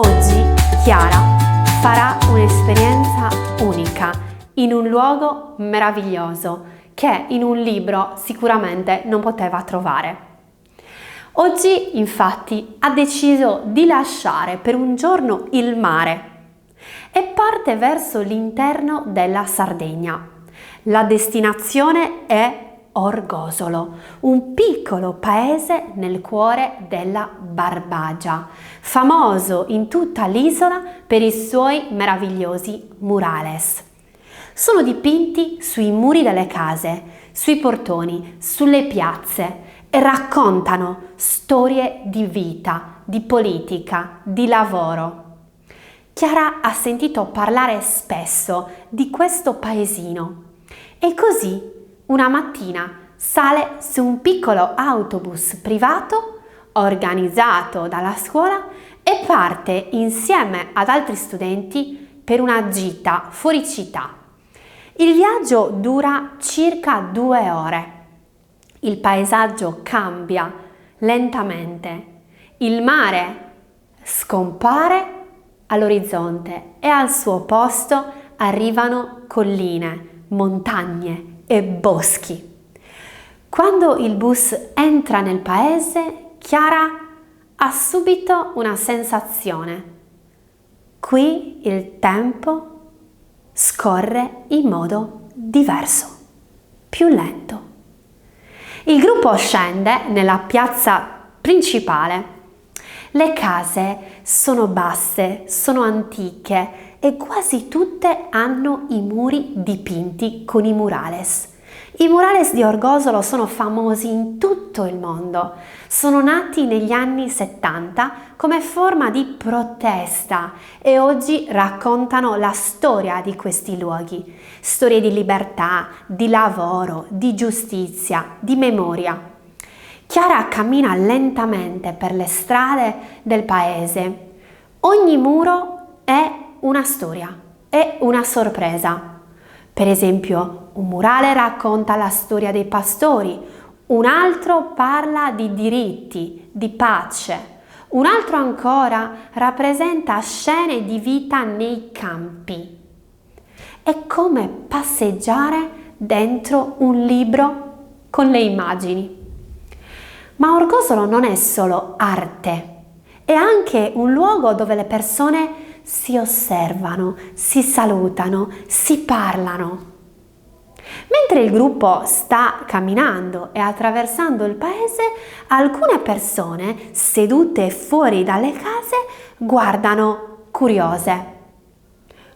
Oggi Chiara farà un'esperienza unica in un luogo meraviglioso che in un libro sicuramente non poteva trovare. Oggi infatti ha deciso di lasciare per un giorno il mare e parte verso l'interno della Sardegna. La destinazione è Orgosolo, un piccolo paese nel cuore della Barbagia, famoso in tutta l'isola per i suoi meravigliosi murales. Sono dipinti sui muri delle case, sui portoni, sulle piazze e raccontano storie di vita, di politica, di lavoro. Chiara ha sentito parlare spesso di questo paesino e così una mattina sale su un piccolo autobus privato organizzato dalla scuola e parte insieme ad altri studenti per una gita fuori città. Il viaggio dura circa 2 ore. Il paesaggio cambia lentamente. Il mare scompare all'orizzonte e al suo posto arrivano colline, montagne e boschi. Quando il bus entra nel paese, Chiara ha subito una sensazione. Qui il tempo scorre in modo diverso, più lento. Il gruppo scende nella piazza principale. Le case sono basse, sono antiche e quasi tutte hanno i muri dipinti con i murales. I murales di Orgosolo sono famosi in tutto il mondo. Sono nati negli anni 70 come forma di protesta e oggi raccontano la storia di questi luoghi. Storie di libertà, di lavoro, di giustizia, di memoria. Chiara cammina lentamente per le strade del paese. Ogni muro è una storia, è una sorpresa. Per esempio, un murale racconta la storia dei pastori, un altro parla di diritti, di pace, un altro ancora rappresenta scene di vita nei campi. È come passeggiare dentro un libro con le immagini. Ma Orgosolo non è solo arte, è anche un luogo dove le persone si osservano, si salutano, si parlano. Mentre il gruppo sta camminando e attraversando il paese, alcune persone sedute fuori dalle case guardano curiose.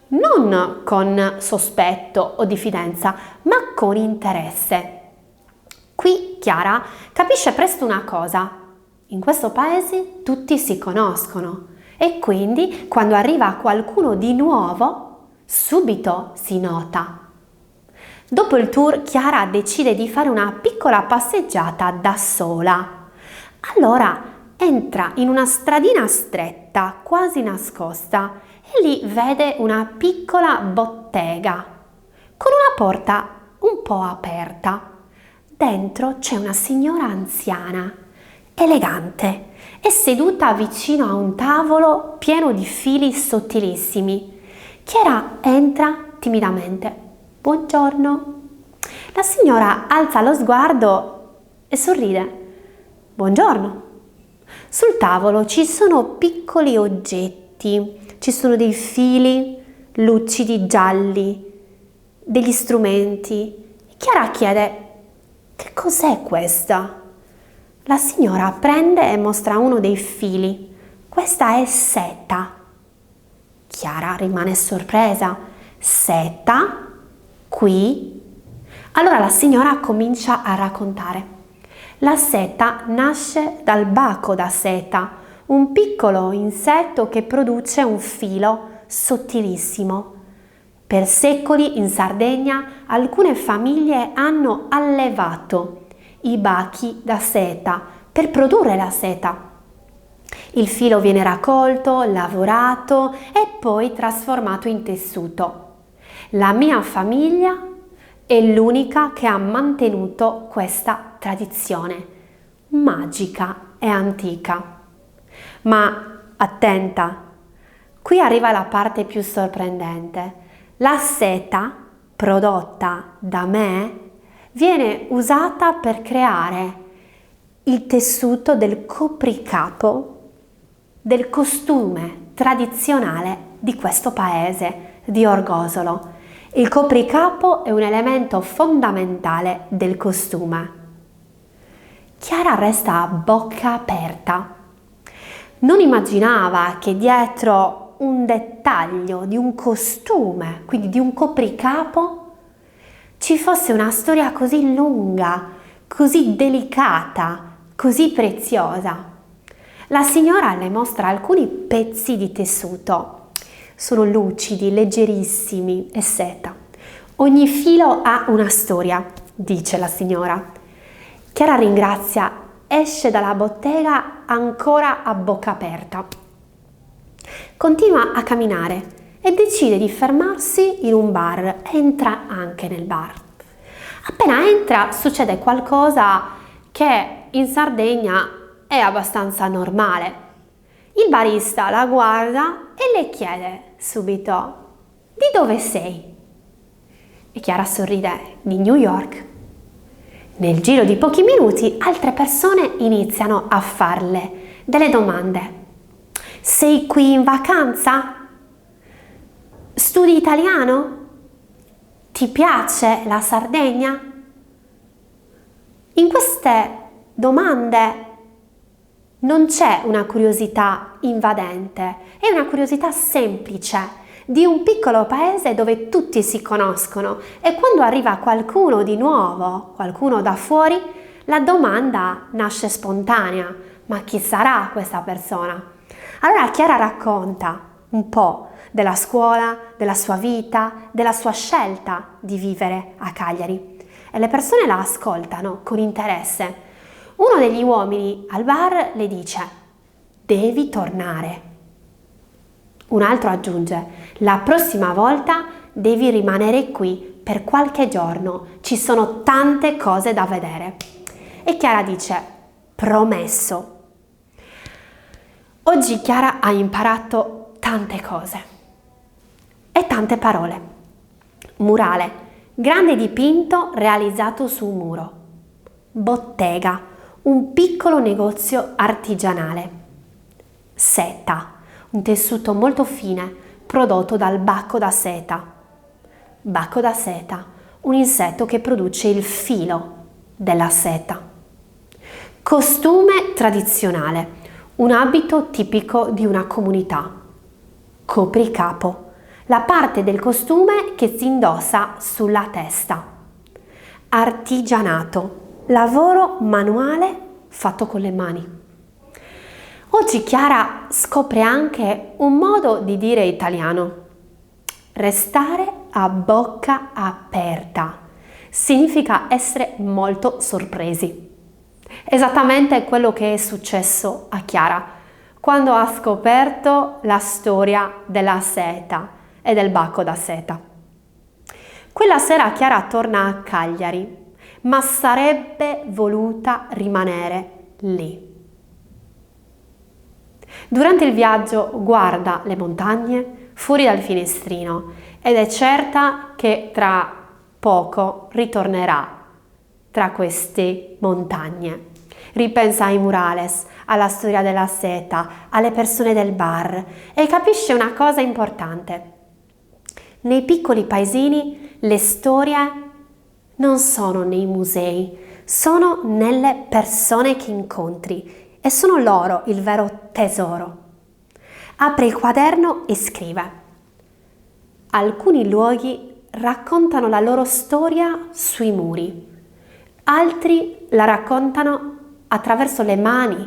Non con sospetto o diffidenza, ma con interesse. Qui Chiara capisce presto una cosa: in questo paese tutti si conoscono e quindi quando arriva qualcuno di nuovo subito si nota. Dopo il tour Chiara decide di fare una piccola passeggiata da sola. Allora entra in una stradina stretta, quasi nascosta, e lì vede una piccola bottega con una porta un po' aperta. Dentro c'è una signora anziana, elegante, e seduta vicino a un tavolo pieno di fili sottilissimi. Chiara entra timidamente. Buongiorno. La signora alza lo sguardo e sorride. Buongiorno. Sul tavolo ci sono piccoli oggetti, ci sono dei fili lucidi gialli, degli strumenti. Chiara chiede: che cos'è questa? La signora prende e mostra uno dei fili. Questa è seta. Chiara rimane sorpresa. Seta? Qui? Allora la signora comincia a raccontare. La seta nasce dal baco da seta, un piccolo insetto che produce un filo sottilissimo. Per secoli in Sardegna alcune famiglie hanno allevato i bachi da seta per produrre la seta. Il filo viene raccolto, lavorato e poi trasformato in tessuto. La mia famiglia è l'unica che ha mantenuto questa tradizione magica e antica. Ma attenta, Qui arriva la parte più sorprendente. La seta prodotta da me viene usata per creare il tessuto del copricapo del costume tradizionale di questo paese, di Orgosolo. Il copricapo è un elemento fondamentale del costume. Chiara resta a bocca aperta. Non immaginava che dietro un dettaglio di un costume, quindi di un copricapo, ci fosse una storia così lunga, così delicata, così preziosa. La signora le mostra alcuni pezzi di tessuto. Sono lucidi, leggerissimi e seta. Ogni filo ha una storia, dice la signora. Chiara ringrazia, esce dalla bottega ancora a bocca aperta. Continua a camminare e decide di fermarsi in un bar. Entra anche nel bar. Appena entra succede qualcosa che in Sardegna è abbastanza normale. Il barista la guarda e le chiede subito: di dove sei? E Chiara sorride: di New York. Nel giro di pochi minuti altre persone iniziano a farle delle domande. Sei qui in vacanza? Studi italiano? Ti piace la Sardegna? In queste domande non c'è una curiosità invadente, è una curiosità semplice di un piccolo paese dove tutti si conoscono e quando arriva qualcuno di nuovo, qualcuno da fuori, la domanda nasce spontanea: ma chi sarà questa persona? Allora Chiara racconta un po' della scuola, della sua vita, della sua scelta di vivere a Cagliari e le persone la ascoltano con interesse. Uno degli uomini al bar le dice: devi tornare. Un altro aggiunge: la prossima volta devi rimanere qui per qualche giorno, ci sono tante cose da vedere. E Chiara dice: promesso. Oggi Chiara ha imparato tante cose e tante parole. Murale, grande dipinto realizzato su un muro. Bottega, un piccolo negozio artigianale. Seta, un tessuto molto fine prodotto dal bacco da seta. Bacco da seta, un insetto che produce il filo della seta. Costume tradizionale, un abito tipico di una comunità. Copricapo, la parte del costume che si indossa sulla testa. Artigianato, lavoro manuale fatto con le mani. Oggi Chiara scopre anche un modo di dire italiano: restare a bocca aperta. Significa essere molto sorpresi. Esattamente quello che è successo a Chiara quando ha scoperto la storia della seta e del bacco da seta. Quella sera Chiara torna a Cagliari, ma sarebbe voluta rimanere lì. Durante il viaggio guarda le montagne fuori dal finestrino ed è certa che tra poco ritornerà tra queste montagne. Ripensa ai murales, alla storia della seta, alle persone del bar e capisce una cosa importante. Nei piccoli paesini le storie non sono nei musei, sono nelle persone che incontri e sono loro il vero tesoro. Apre il quaderno e scrive: alcuni luoghi raccontano la loro storia sui muri, altri la raccontano attraverso le mani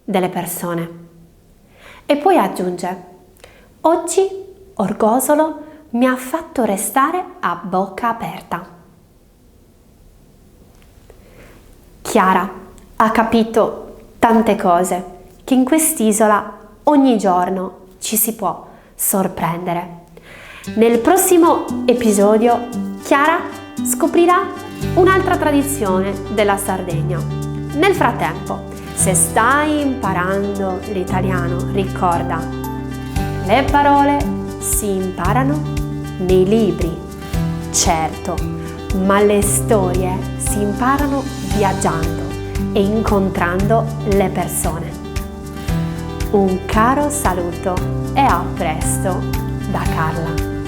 delle persone. E poi aggiunge: oggi Orgosolo mi ha fatto restare a bocca aperta. Chiara ha capito tante cose, che in quest'isola ogni giorno ci si può sorprendere. Nel prossimo episodio Chiara scoprirà un'altra tradizione della Sardegna. Nel frattempo, se stai imparando l'italiano, ricorda: Le parole si imparano nei libri, certo, ma le storie si imparano viaggiando e incontrando le persone. Un caro saluto e a presto da Carla.